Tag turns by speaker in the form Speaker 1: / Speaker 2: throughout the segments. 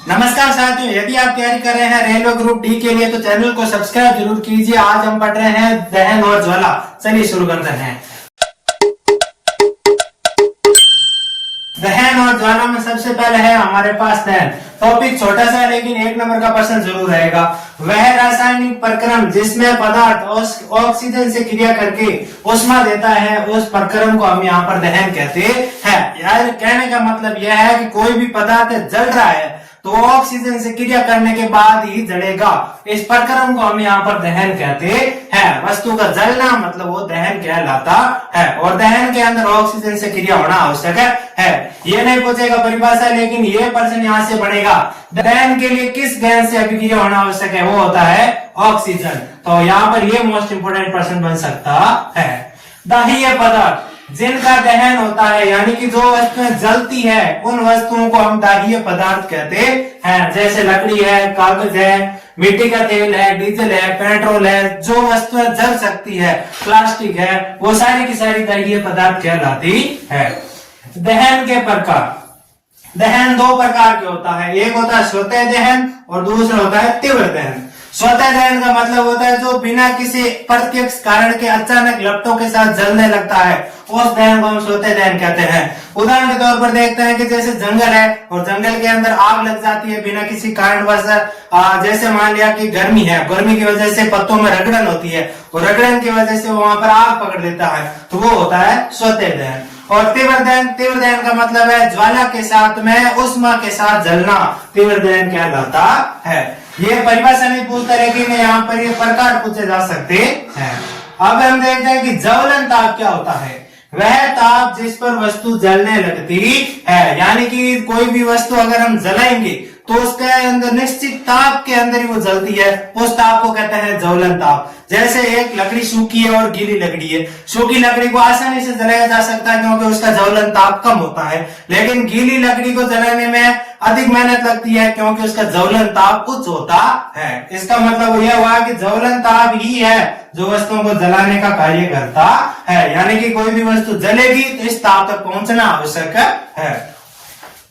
Speaker 1: नमस्कार साथियों, यदि आप तैयारी कर रहे हैं रेलवे ग्रुप डी के लिए तो चैनल को सब्सक्राइब जरूर कीजिए। आज हम पढ़ रहे हैं दहन और ज्वाला। चलिए शुरू करते हैं। दहन और ज्वाला में सबसे पहले है हमारे पास दहन। टॉपिक छोटा सा है लेकिन एक नंबर का प्रश्न जरूर रहेगा। वह रासायनिक प्रक्रम जिसमें पदार्थ ऑक्सीजन से क्रिया करके ऊष्मा देता है, उस प्रक्रम को हम यहाँ पर दहन कहते हैं। यार कहने का मतलब यह है कि कोई भी पदार्थ जल रहा है तो ऑक्सीजन से क्रिया करने के बाद ही जलेगा। इस प्रक्रम को हम यहाँ पर दहन कहते हैं। वस्तु का जलना मतलब वो दहन कहलाता है और दहन के अंदर ऑक्सीजन से क्रिया होना आवश्यक है। ये नहीं पूछेगा परिभाषा, लेकिन ये प्रश्न यहाँ से बनेगा। दहन के लिए किस गैस से अभिक्रिया होना आवश्यक है? वो होता है ऑक्सीजन। तो यहाँ पर ये मोस्ट इंपोर्टेंट प्रश्न बन सकता है। दाह्य पदार्थ जिनका दहन होता है, यानी कि जो वस्तुएं जलती है उन वस्तुओं को हम दाह्य पदार्थ कहते हैं। जैसे लकड़ी है, कागज है, मिट्टी का तेल है, डीजल है, पेट्रोल है, जो वस्तुएं जल सकती है, प्लास्टिक है, वो सारी की सारी दाह्य पदार्थ कहलाती है। दहन के प्रकार। दहन दो प्रकार के होता है। एक होता है स्वतः दहन और दूसरा होता है तीव्र दहन। स्वतः दहन का मतलब होता है जो बिना किसी प्रत्यक्ष कारण के अचानक लपटों के साथ जलने लगता है, उस दहन को हम स्वतः दहन कहते हैं। उदाहरण के तौर पर देखते हैं कि जैसे जंगल है और जंगल के अंदर आग लग जाती है बिना किसी कारणवश। जैसे मान लिया कि गर्मी है, गर्मी की वजह से पत्तों में रगड़न होती है और रगड़न की वजह से वहां पर आग पकड़ लेता है, तो वो होता है स्वतः दहन। और तीव्र दहन का मतलब है ज्वाला के साथ में ऊष्मा के साथ जलना, तीव्र दहन कहलाता है। ये परिभाषा नहीं पूछता, लेकिन यहाँ पर ये प्रकार पूछे जा सकते हैं। अब हम देखते हैं कि ज्वलन ताप क्या होता है। वह ताप जिस पर वस्तु जलने लगती है, यानी कि कोई भी वस्तु अगर हम जलाएंगे तो उसके अंदर निश्चित ताप के अंदर ही वो जलती है, उस ताप को कहते हैं ज्वलन ताप। जैसे एक लकड़ी सूखी है और गीली लकड़ी है। सूखी लकड़ी को आसानी से जलाया जा सकता है क्योंकि उसका ज्वलन ताप कम होता है, लेकिन गीली लकड़ी को जलाने में अधिक मेहनत लगती है क्योंकि उसका ज्वलन ताप उच्च होता है। इसका मतलब यह हुआ कि ज्वलन ताप ही है जो वस्तुओं को जलाने का कार्य करता है, यानी कि कोई भी वस्तु जलेगी तो इस ताप तक पहुंचना आवश्यक है।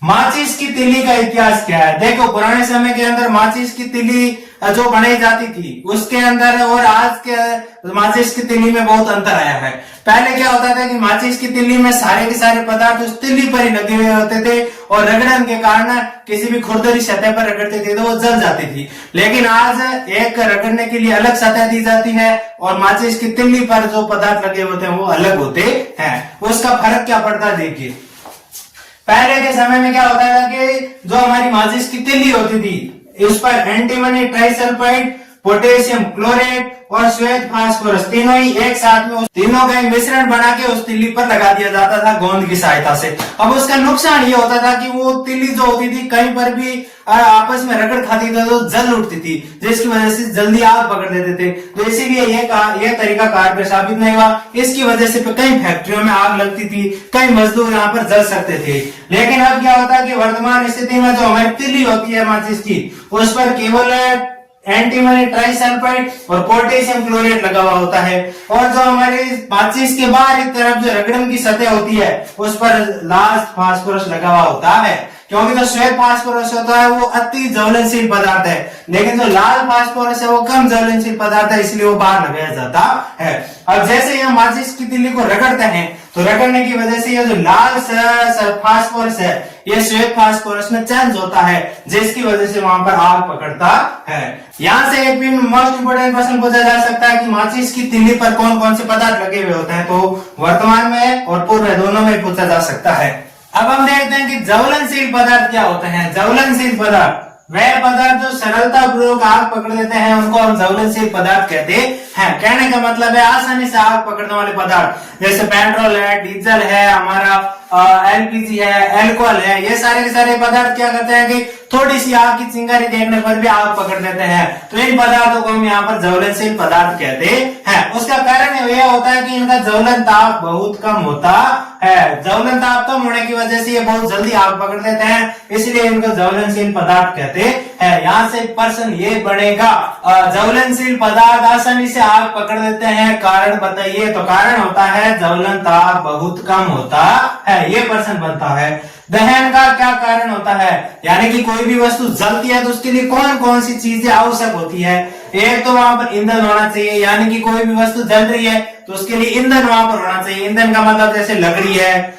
Speaker 1: माचिस की तिल्ली का इतिहास क्या है? देखो, पुराने समय के अंदर माचिस की तिल्ली जो बनाई जाती थी उसके अंदर और आज के माचिस की तिल्ली में बहुत अंतर आया है। पहले क्या होता था कि माचिस की तिल्ली में सारे के सारे पदार्थ उस तिल्ली पर ही लगे हुए होते थे और रगड़न के कारण किसी भी खुरदरी सतह पर रगड़ते थे तो वो जल जाती थी। लेकिन आज एक रगड़ने के लिए अलग सतह दी जाती है और माचिस की तिल्ली पर जो पदार्थ लगे होते हैं वो अलग होते हैं। उसका फर्क क्या पड़ता है देखिए। पहले के समय में क्या होता था कि जो हमारी माचिस की तिल्ली होती थी उस पर एंटीमनी ट्राइसल्फाइड, पोटेशियम क्लोरेट और श्वेत फास्फोरस तीनों ही एक साथ में तीनों का मिश्रण बना के उस तिल्ली पर लगा दिया जाता था गोंद की सहायता से। अब उसका नुकसान ये होता था कि वो तिल्ली जो होती थी कहीं पर भी आपस में रगड़ खाती थी तो जल उठती थी, जिसकी वजह से जल्दी आग पकड़ देते थे। तो इसीलिए ये तरीका कारगर साबित नहीं हुआ। इसकी वजह से कई फैक्ट्रियों में आग लगती थी, कई मजदूर यहाँ पर जल सकते थे। लेकिन अब क्या होता है कि वर्तमान स्थिति में जो हमारी तिल्ली होती है माचिस की, उस पर केवल एंटीमनी ट्राइसल्फाइड और पोटेशियम क्लोरेट लगा हुआ होता है और जो हमारे माचिस के बाहर की तरफ जो रगड़न की सतह होती है उस पर लाल फास्फोरस लगा हुआ होता है, क्योंकि जो श्वेत फास्फोरस होता है वो अति ज्वलनशील पदार्थ है, लेकिन जो लाल फास्फोरस है वो कम ज्वलनशील पदार्थ है, इसलिए वो बाहर लगाया जाता है। अब जैसे यह माचिस की तिल्ली को रगड़ते हैं तो रगड़ने की वजह से ये जो लाल फास्फोरस है ये श्वेत फास्फोरस में चेंज होता है, जिसकी वजह से वहां पर आग पकड़ता है। यहाँ से एक भी मोस्ट इंपोर्टेंट क्वेश्चन पूछा जा सकता है कि माचिस की तिल्ली पर कौन कौन से पदार्थ लगे हुए होते हैं, तो वर्तमान में और पूर्व में दोनों में पूछा जा सकता है। अब हम देखते हैं कि ज्वलनशील पदार्थ क्या होते हैं। ज्वलनशील पदार्थ वह पदार्थ जो सरलता पूर्वक आग पकड़ लेते हैं उनको हम ज्वलनशील पदार्थ कहते हैं। कहने का मतलब है आसानी से आग पकड़ने वाले पदार्थ, जैसे पेट्रोल है, डीजल है, हमारा एलपीजी है, अल्कोहल है, ये सारे के सारे पदार्थ क्या करते हैं कि थोड़ी सी आग की चिंगारी देखने पर भी आग पकड़ लेते हैं। तो इन पदार्थों को हम यहाँ पर ज्वलनशील पदार्थ कहते हैं। उसका कारण यह होता है कि इनका ज्वलन ताप बहुत कम होता है। ज्वलन ताप कम होने की वजह से ये बहुत जल्दी आग पकड़ लेते हैं, इसलिए इनको ज्वलनशील पदार्थ कहते हैं। यहाँ से प्रश्न ये बनेगा, ज्वलनशील पदार्थ आसानी से आग पकड़ लेते हैं, कारण बताइए। तो कारण होता है ज्वलन ताप बहुत कम होता है, ये प्रश्न बनता है। दहन का क्या कारण होता है, यानी कि कोई भी वस्तु जलती है तो उसके लिए कौन कौन सी चीजें आवश्यक होती है। एक तो वहां पर ईंधन होना चाहिए, यानी कि कोई भी वस्तु जल रही है तो उसके लिए ईंधन वहां पर होना चाहिए। ईंधन का मतलब जैसे लकड़ी है,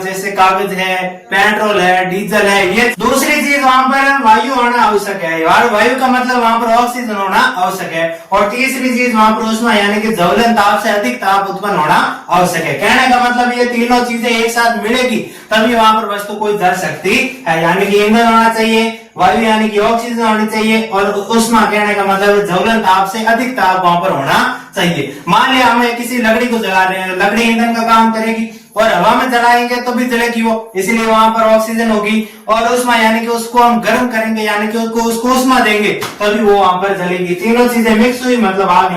Speaker 1: जैसे कागज है, पेट्रोल है, डीजल है। ये दूसरी चीज वहां पर वायु होना आवश्यक है, और वायु का मतलब वहां पर ऑक्सीजन होना आवश्यक है। और तीसरी चीज वहां पर ऊष्मा, यानी कि ज्वलन ताप से अधिक ताप उत्पन्न होना आवश्यक है। कहने का मतलब ये तीनों चीजें एक साथ मिलेगी तभी वहां पर वस्तु कोई जल सकती है, यानी कि ईंधन होना चाहिए, वायु यानी कि ऑक्सीजन होनी चाहिए, और ऊष्मा कहने का मतलब ज्वलन ताप से अधिक ताप वहां पर होना चाहिए। मान लिया हमें किसी लकड़ी को जला रहे हैं, लकड़ी ईंधन का काम करेगी और हवा में जलाएंगे तो भी जलेगी वो, इसलिए वहां पर ऑक्सीजन होगी। और ऊष्मा यानी कि उसको हम गर्म करेंगे, यानी कि उसको ऊष्मा देंगे तभी वो वहां पर जलेगी। तीनों चीजें मिक्स हुई मतलब आग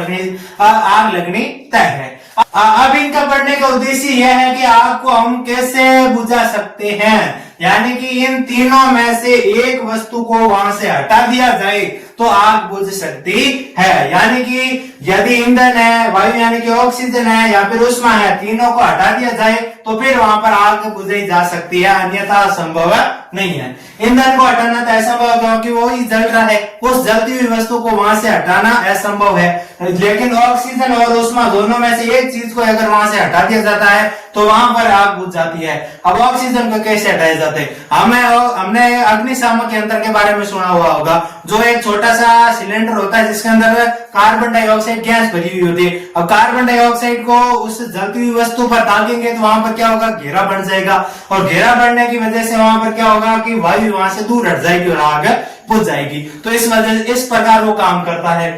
Speaker 1: लगनी तय है। अब इनका पढ़ने का उद्देश्य यह है कि आग को हम कैसे बुझा सकते हैं, यानी कि इन तीनों में से एक वस्तु को वहां से हटा दिया जाए तो आग बुझ सकती है। यानी कि यदि ईंधन है, वायु यानी कि ऑक्सीजन है या फिर ऊष्मा है, तीनों को हटा दिया जाए तो फिर वहां पर आग बुझाई जा सकती है, अन्यथा संभव नहीं है। ईंधन को हटाना तो असंभव है क्योंकि वो ही जल रहा है, उस जलती हुई वस्तु को वहां से हटाना असंभव है। लेकिन ऑक्सीजन और ऊष्मा दोनों में से एक चीज को अगर वहां से हटा दिया जाता है तो वहां पर आग बुझ जाती है। अब ऑक्सीजन को कैसे हटाए जाते हैं, हमने अग्निशामक यंत्र के बारे में सुना हुआ होगा, जो एक छोटा सा सिलेंडर होता है जिसके अंदर कार्बन डाइऑक्साइड गैस भरी हुई होती है। अब कार्बन डाइऑक्साइड को उस जलती हुई वस्तु पर दागेंगे तो वहां पर क्या होगा, घेरा बन जाएगा, और घेरा बढ़ने की वजह से वहां पर क्या होगा कि वायु वहां से दूर हट जाएगी और आग बुझ जाएगी। तो इस वजह से इस प्रकार वो काम करता है।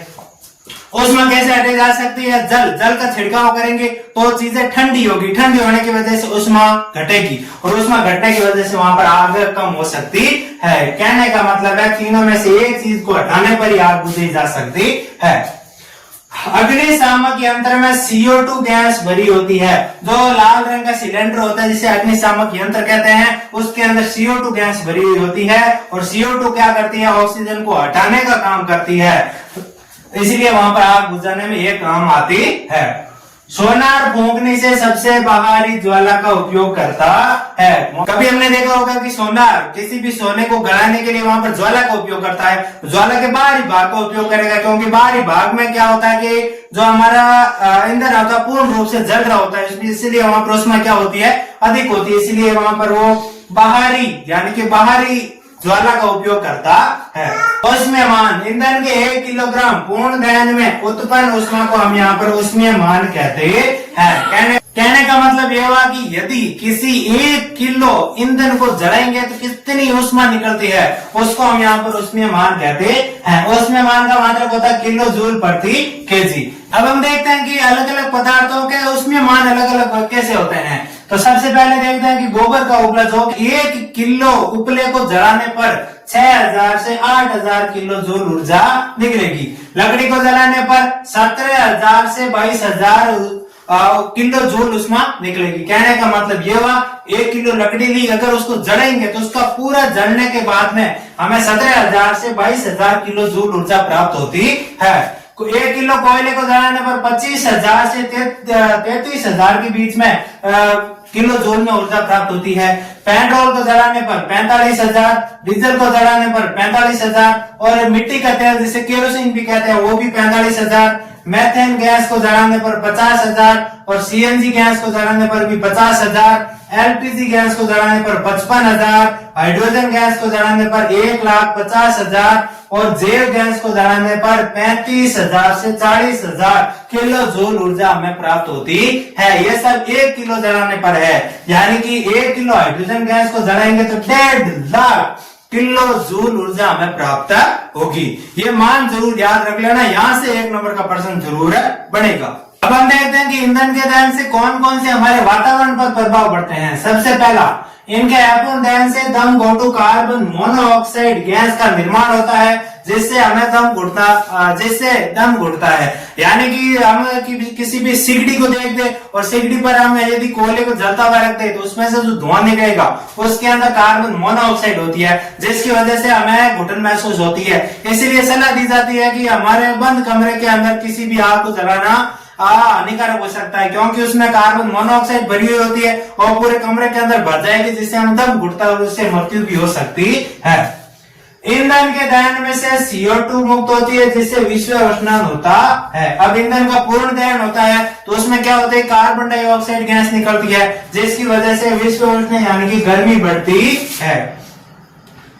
Speaker 1: ऊष्मा कैसे हटाई जा सकती है, जल का छिड़काव करेंगे तो चीजें ठंडी होगी, ठंडी होने की वजह से ऊष्मा घटेगी, और ऊष्मा घटने की वजह से वहां पर आग कम हो सकती है। कहने का मतलब है तीनों में से एक चीज को हटाने पर ही आग बुझाई जा सकती है। अग्निशामक यंत्र में CO2 गैस भरी होती है, जो लाल रंग का सिलेंडर होता है जिसे अग्निशामक यंत्र कहते हैं, उसके अंदर CO2 गैस भरी हुई होती है, और CO2 क्या करती है, ऑक्सीजन को हटाने का काम करती है, इसीलिए वहां पर आग बुझाने में ये काम आती है। सोनार फूंकने से सबसे बाहरी ज्वाला का उपयोग करता है। कभी हमने देखा होगा कि सोनार किसी भी सोने को गलाने के लिए वहां पर ज्वाला का उपयोग करता है, ज्वाला के बाहरी भाग का उपयोग करेगा, क्योंकि बाहरी भाग में क्या होता है कि जो हमारा ईंधन होता है पूर्ण रूप से जल रहा होता है, इसलिए वहां पर ऊष्मा क्या होती है, अधिक होती है, इसलिए वहां पर वो बाहरी यानी कि बाहरी ज्वाला का उपयोग करता है। ऊष्मीयमान, ईंधन के 1 किलोग्राम पूर्ण दहन में उत्पन्न ऊष्मा को हम यहाँ पर ऊष्मीयमान कहते हैं। कहने का मतलब यह हुआ कि यदि किसी 1 किलो ईंधन को जलाएंगे तो कितनी ऊष्मा निकलती है, उसको हम यहाँ पर ऊष्मीयमान कहते हैं। ऊष्मीयमान का मतलब होता है किलो जूल प्रति केजी। अब हम देखते हैं कि अलग अलग पदार्थों के ऊष्मीयमान अलग अलग कैसे होते हैं। तो सबसे पहले देखते हैं कि गोबर का उपला, जो 1 किलो उपले को जलाने पर 6000 से 8000 किलो जूल ऊर्जा निकलेगी। लकड़ी को जलाने पर 17000 से 22000 किलो जूल ऊष्मा निकलेगी। कहने का मतलब ये हुआ 1 किलो लकड़ी ली, अगर उसको जलाएंगे तो उसका पूरा जलने के बाद में हमें 17000 से 22000 किलो जूल ऊर्जा प्राप्त होती है। 1 किलो कोयले को जलाने पर 25000 से 33000 के बीच में किलो जूल में ऊर्जा प्राप्त होती है। पेट्रोल को जलाने पर 45000, डीजल को जलाने पर 45000, और मिट्टी का तेल जिसे केरोसिन भी कहते हैं वो भी 45000, मेथेन गैस को जलाने पर 50000, और CNG गैस को जलाने पर भी 50000, LPG गैस को जलाने पर 55,000, हाइड्रोजन गैस को जलाने पर 1,50,000, और जैव गैस को जलाने पर 35,000 से 40,000 किलो जूल ऊर्जा हमें प्राप्त होती है। ये सब 1 किलो जलाने पर है, यानी कि 1 किलो हाइड्रोजन गैस को जलाएंगे तो 1.5 लाख किलो जूल ऊर्जा हमें प्राप्त होगी। ये मान जरूर याद रख लेना, यहाँ से 1 नंबर का प्रश्न जरूर बनेगा। अब हम देखते हैं कि ईंधन के दहन से कौन कौन से हमारे वातावरण पर प्रभाव पड़ते हैं। सबसे पहला, इनके अपूर्ण दहन से दम घोटू कार्बन मोनोऑक्साइड गैस का निर्माण होता है, जिससे हमें दम घुटता है। यानी कि हम किसी भी सिगड़ी को देख दे और सिगड़ी पर हम यदि कोयले को जलता हुआ रख दे तो उसमें से जो धुआं निकलेगा उसके अंदर कार्बन मोनोऑक्साइड होती है, जिसकी वजह से हमें घुटन महसूस होती है। इसीलिए सलाह दी जाती है कि हमारे बंद कमरे के अंदर किसी भी आग को जलाना हानिकारक हो सकता है, क्योंकि उसमें कार्बन मोनोऑक्साइड भरी हुई होती है और पूरे कमरे के अंदर भर जाएगी, जिससे हम दम घुटता है, उससे मृत्यु भी हो सकती है। ईंधन के दहन में से CO2 मुक्त होती है, जिससे विश्व उष्णन होता है। अब ईंधन का पूर्ण दहन होता है तो उसमें क्या होता है, कार्बन डाइऑक्साइड गैस निकलती है, जिसकी वजह से विश्व उष्णन यानी कि गर्मी बढ़ती है।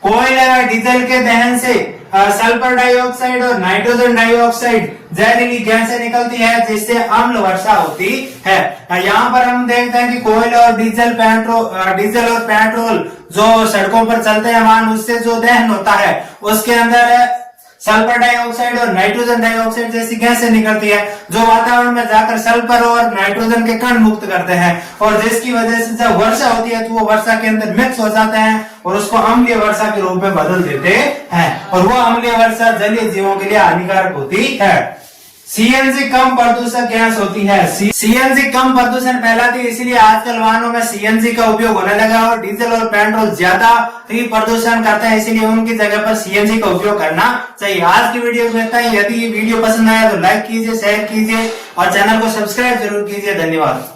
Speaker 1: कोयले और डीजल के दहन से सल्फर डाइऑक्साइड और नाइट्रोजन डाइऑक्साइड जहरीली गैसें निकलती है, जिससे अम्ल वर्षा होती है। यहाँ पर हम देखते हैं कि कोयला और डीजल और पेट्रोल जो सड़कों पर चलते हैं वाहन, उससे जो दहन होता है उसके अंदर सल्फर डाइऑक्साइड और नाइट्रोजन डाइऑक्साइड जैसी गैसें निकलती है, जो वातावरण में जाकर सल्फर और नाइट्रोजन के कण मुक्त करते हैं, और जिसकी वजह से जब वर्षा होती है तो वो वर्षा के अंदर मिक्स हो जाते हैं और उसको अम्लीय वर्षा के रूप में बदल देते हैं, और वो अम्लीय वर्षा जलीय जीवों के लिए हानिकारक होती है। सीएनजी कम प्रदूषक गैस होती है। सीएनजी कम प्रदूषण फैलाती है, इसलिए आजकल वाहनों में सीएनजी का उपयोग होने लगा, और डीजल और पेट्रोल ज्यादा ही प्रदूषण करते हैं, इसलिए उनकी जगह पर सीएनजी का उपयोग करना चाहिए। आज की वीडियो में इतना ही। यदि ये वीडियो पसंद आया तो लाइक कीजिए, शेयर कीजिए और चैनल को सब्सक्राइब जरूर कीजिए। धन्यवाद।